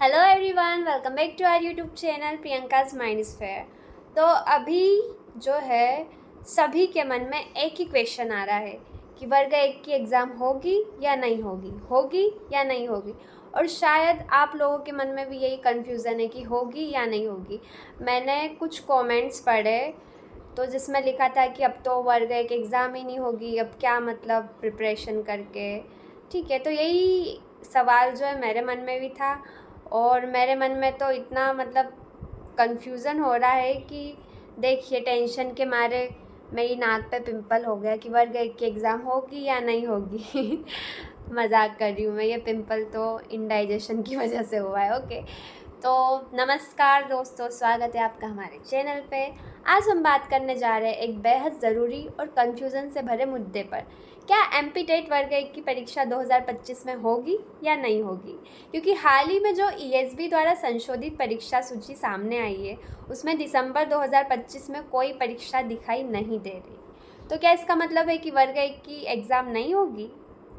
Hello everyone, welcome back to our YouTube channel Priyanka's mind sphere. तो अभी जो है सभी के मन में एक ही क्वेश्चन आ रहा है कि वर्ग एक की एग्ज़ाम होगी या नहीं होगी, होगी या नहीं होगी। और शायद आप लोगों के मन में भी यही कन्फ्यूज़न है कि होगी या नहीं होगी। मैंने कुछ कमेंट्स पढ़े तो जिसमें लिखा था कि अब तो वर्ग एक एग्ज़ाम ही नहीं होगी, अब क्या मतलब प्रिपरेशन करके। ठीक है, तो यही सवाल जो है मेरे मन में भी था और मेरे मन में तो इतना मतलब कन्फ्यूज़न हो रहा है कि देखिए टेंशन के मारे मेरी नाक पे पिंपल हो गया कि वर्ग एक की एग्ज़ाम होगी या नहीं होगी। मजाक कर रही हूँ मैं, ये पिंपल तो इंडाइजेशन की वजह से हुआ है। ओके, तो नमस्कार दोस्तों, स्वागत है आपका हमारे चैनल पे। आज हम बात करने जा रहे हैं एक बेहद ज़रूरी और कन्फ्यूज़न से भरे मुद्दे पर। क्या एमपी टेट वर्ग एक की परीक्षा 2025 में होगी या नहीं होगी? क्योंकि हाल ही में जो ईएसबी द्वारा संशोधित परीक्षा सूची सामने आई है उसमें दिसंबर 2025 में कोई परीक्षा दिखाई नहीं दे रही। तो क्या इसका मतलब है कि वर्ग एक की एग्ज़ाम नहीं होगी?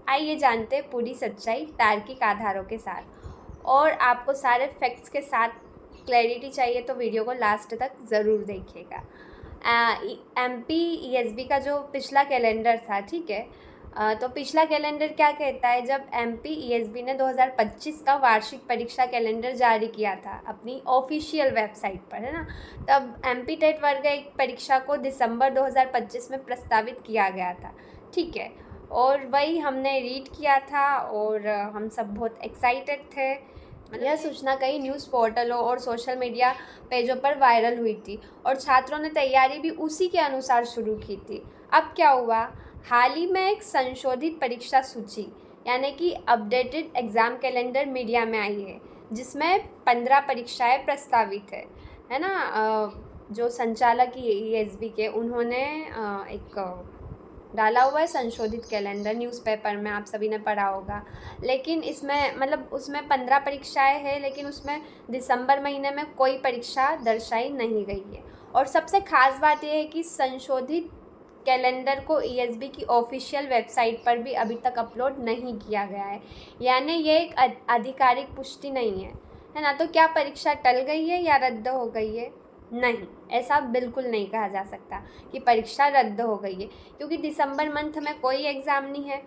आइए जानते हैं पूरी सच्चाई तार्किक आधारों के साथ। और आपको सारे फैक्ट्स के साथ क्लैरिटी चाहिए तो वीडियो को लास्ट तक ज़रूर देखिएगा। एमपी ईएसबी का जो पिछला कैलेंडर था, ठीक है, तो पिछला कैलेंडर क्या कहता है, जब एमपी ईएसबी ने 2025 का वार्षिक परीक्षा कैलेंडर जारी किया था अपनी ऑफिशियल वेबसाइट पर, है ना, तब एमपी टेट वर्ग एक परीक्षा को दिसंबर 2025 में प्रस्तावित किया गया था। ठीक है, और वही हमने रीड किया था और हम सब बहुत एक्साइटेड थे। यह सूचना कई न्यूज़ पोर्टलों और सोशल मीडिया पेजों पर वायरल हुई थी और छात्रों ने तैयारी भी उसी के अनुसार शुरू की थी। अब क्या हुआ, हाल ही में एक संशोधित परीक्षा सूची यानी कि अपडेटेड एग्ज़ाम कैलेंडर मीडिया में आई है जिसमें 15 परीक्षाएं प्रस्तावित है ना। जो संचालक ईएसबी के उन्होंने एक डाला हुआ है संशोधित कैलेंडर, न्यूज़पेपर में आप सभी ने पढ़ा होगा। लेकिन इसमें मतलब उसमें 15 परीक्षाएं हैं, लेकिन उसमें दिसंबर महीने में कोई परीक्षा दर्शाई नहीं गई है। और सबसे ख़ास बात यह है कि संशोधित कैलेंडर को ईएसबी की ऑफिशियल वेबसाइट पर भी अभी तक अपलोड नहीं किया गया है, यानी ये एक आधिकारिक पुष्टि नहीं है ना। तो क्या परीक्षा टल गई है या रद्द हो गई है? नहीं, ऐसा बिल्कुल नहीं कहा जा सकता कि परीक्षा रद्द हो गई है, क्योंकि दिसंबर मंथ में कोई एग्ज़ाम नहीं है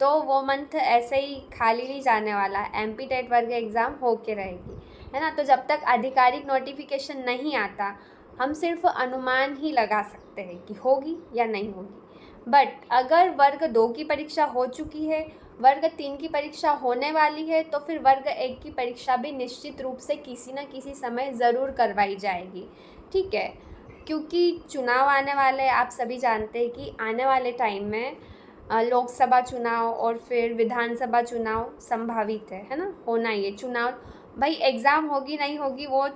तो वो मंथ ऐसे ही खाली नहीं जाने वाला। एमपी टेट वर्ग एग्ज़ाम हो के रहेगी, है ना। तो जब तक आधिकारिक नोटिफिकेशन नहीं आता हम सिर्फ अनुमान ही लगा सकते हैं कि होगी या नहीं होगी। बट अगर वर्ग 2 की परीक्षा हो चुकी है, वर्ग 3 की परीक्षा होने वाली है, तो फिर वर्ग 1 की परीक्षा भी निश्चित रूप से किसी न किसी समय ज़रूर करवाई जाएगी। ठीक है, क्योंकि चुनाव आने वाले, आप सभी जानते हैं कि आने वाले टाइम में लोकसभा चुनाव और फिर विधानसभा चुनाव संभावित है ना, होना ही है। चुनाव भाई एग्ज़ाम होगी नहीं होगी वो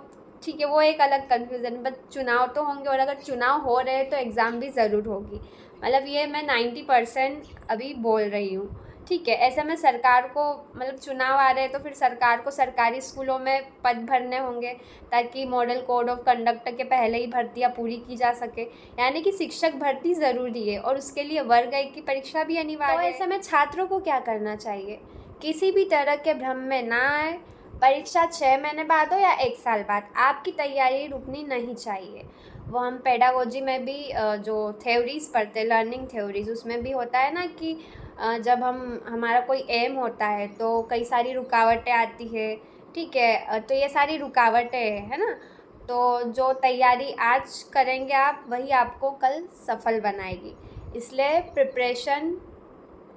ठीक है, वो एक अलग कन्फ्यूज़न, बट चुनाव तो होंगे और अगर चुनाव हो रहे हैं तो एग्ज़ाम भी ज़रूर होगी। मतलब ये मैं 90% अभी बोल रही हूँ। ठीक है, ऐसे में सरकार को मतलब चुनाव आ रहे हैं तो फिर सरकार को सरकारी स्कूलों में पद भरने होंगे ताकि मॉडल कोड ऑफ कंडक्ट के पहले ही भर्तियाँ पूरी की जा सके, यानी कि शिक्षक भर्ती ज़रूरी है और उसके लिए वर्ग 1 की परीक्षा भी अनिवार्य है। तो ऐसे में छात्रों को क्या करना चाहिए? किसी भी तरह के भ्रम में ना आए। परीक्षा 6 महीने बाद हो या 1 साल बाद, आपकी तैयारी रुकनी नहीं चाहिए। वो हम पेडागोजी में भी जो थ्योरीज़ पढ़ते हैं, लर्निंग थ्योरीज़, उसमें भी होता है ना कि जब हमारा कोई एम होता है तो कई सारी रुकावटें आती है। ठीक है, तो ये सारी रुकावटें है ना। तो जो तैयारी आज करेंगे आप, वही आपको कल सफल बनाएगी। इसलिए प्रिपरेशन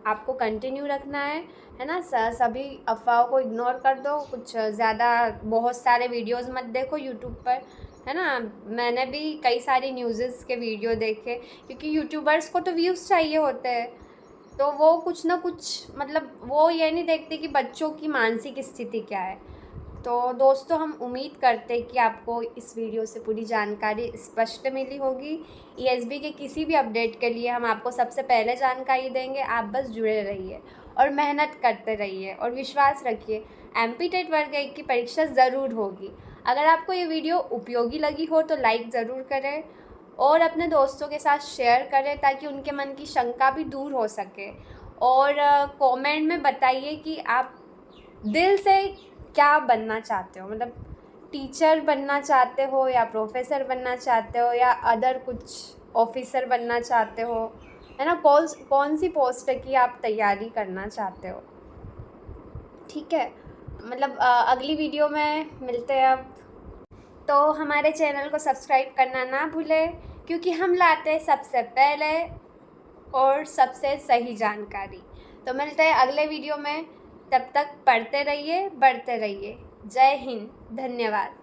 आपको कंटिन्यू रखना है ना। सभी अफवाहों को इग्नोर कर दो, कुछ ज़्यादा बहुत सारे वीडियोस मत देखो यूट्यूब पर, है ना। मैंने भी कई सारी न्यूज़ेस के वीडियो देखे, क्योंकि यूट्यूबर्स को तो व्यूज़ चाहिए होते हैं, तो वो कुछ ना कुछ मतलब वो ये नहीं देखते कि बच्चों की मानसिक स्थिति क्या है। तो दोस्तों, हम उम्मीद करते हैं कि आपको इस वीडियो से पूरी जानकारी स्पष्ट मिली होगी। ईएसबी के किसी भी अपडेट के लिए हम आपको सबसे पहले जानकारी देंगे, आप बस जुड़े रहिए और मेहनत करते रहिए और विश्वास रखिए, एमपी टेट वर्ग 1 की परीक्षा ज़रूर होगी। अगर आपको ये वीडियो उपयोगी लगी हो तो लाइक ज़रूर करें और अपने दोस्तों के साथ शेयर करें ताकि उनके मन की शंका भी दूर हो सके। और कमेंट में बताइए कि आप दिल से क्या बनना चाहते हो, मतलब टीचर बनना चाहते हो या प्रोफेसर बनना चाहते हो या अदर कुछ ऑफिसर बनना चाहते हो, है ना, कौन सी पोस्ट की आप तैयारी करना चाहते हो। ठीक है, मतलब अगली वीडियो में मिलते हैं अब। तो हमारे चैनल को सब्सक्राइब करना ना भूलें, क्योंकि हम लाते हैं सबसे पहले और सबसे सही जानकारी। तो मिलते हैं अगले वीडियो में, तब तक पढ़ते रहिए, बढ़ते रहिए। जय हिंद, धन्यवाद।